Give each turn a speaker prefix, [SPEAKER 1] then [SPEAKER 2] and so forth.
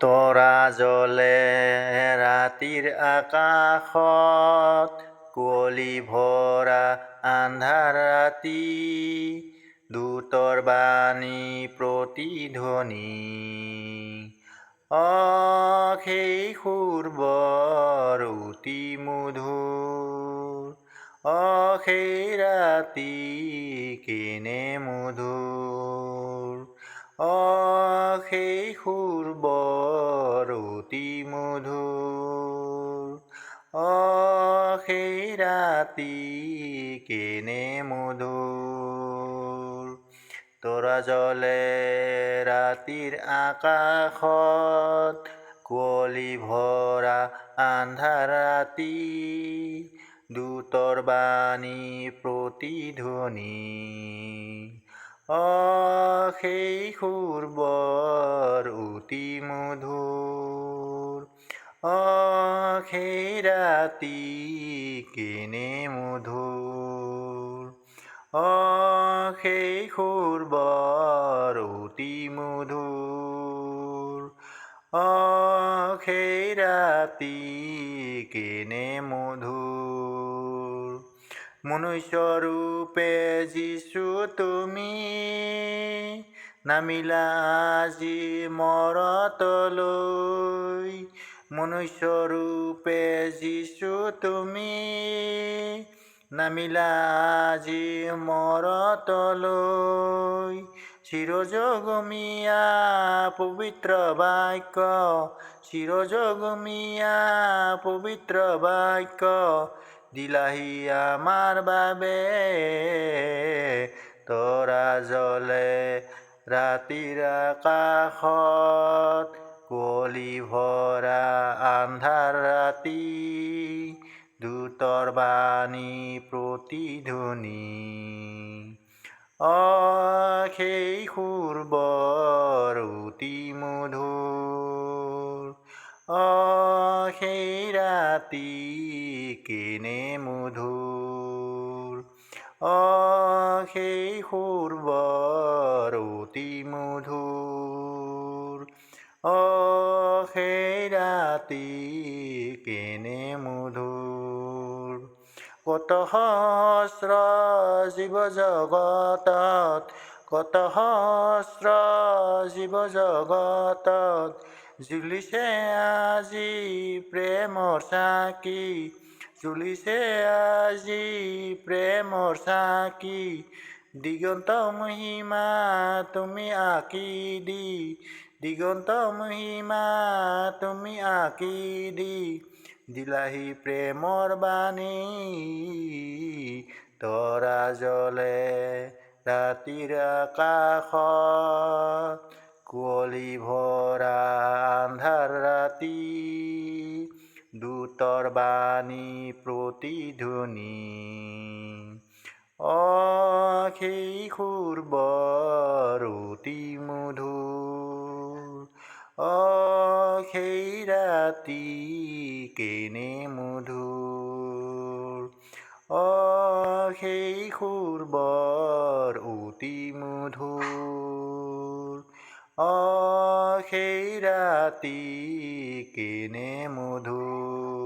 [SPEAKER 1] তৰা জ্বলে ৰাতিৰ আকাশত, কুঁৱলী ভৰা আন্ধাৰ ৰাতি, দূতৰ বাণী প্ৰতিধ্বনি। সেই সুৰ বৰ অতি মধুৰ, সেই ৰাতি কেনে মধুৰ, সেই সুৰ বৰ অতি মধুৰ, সেই ৰাতি কেনে মধুৰ। তৰা জ্বলে ৰাতিৰ আকাশত, কুঁৱলী ভৰা আন্ধাৰ ৰাতি, দূতৰ বাণী প্ৰতিধ্বনি। সেই সুৰ বৰ অতি মধুৰ, সেই ৰাতি কেনে মধুৰ, সেই সুৰ বৰ অতি মধুৰ, সেই ৰাতি কেনে মধুৰ। মনুষ্যৰূপে যিছু তুমি, নামিলা আজি মৰতলৈ। মনুষ্যৰূপে যিছু তুমি, নামিলা আজি মৰতলৈ। চিৰযুগমীয়া পবিত্ৰ বাক্য, চিৰযুগমীয়া পবিত্ৰ বাক্য, দিলাহি আমাৰ বাবে। তৰা জ্বলে ৰাতিৰ আকাশত, কুঁৱলী ভৰা আন্ধাৰ ৰাতি, দূতৰ বাণী প্ৰতিধ্বনি। সেই সুৰ বৰ অতি মধুৰ, সেই ৰাতি কেনে মধুৰ, সেই সুৰ বৰ অতি মধুৰ, সেই ৰাতি কেনে মধুৰ। কত সহস্ৰ জীৱ জগতত, কত সহস্ৰ জীৱ জগতত, জ্বলিছে আজি প্ৰেমৰ চাকি, জ্বলিছে আজি প্ৰেমৰ চাকি। দিগন্ত মহিমা তুমি আঁকি দি, দিগন্ত মহিমা তুমি আঁকি দি, দিলাহি প্ৰেমৰ বাণী। তৰা জ্বলে ৰাতিৰ আকাশত, কুঁৱলী ভৰা আন্ধাৰ ৰাতি, দূতৰ বাণী প্ৰতিধ্বনি। সেই সুৰ বৰ অতি মধুৰ, সেই ৰাতি কেনে মধুৰ, সেই সুৰ বৰ অতি মধুৰ, সেই ৰাতি কেনে মধুৰ।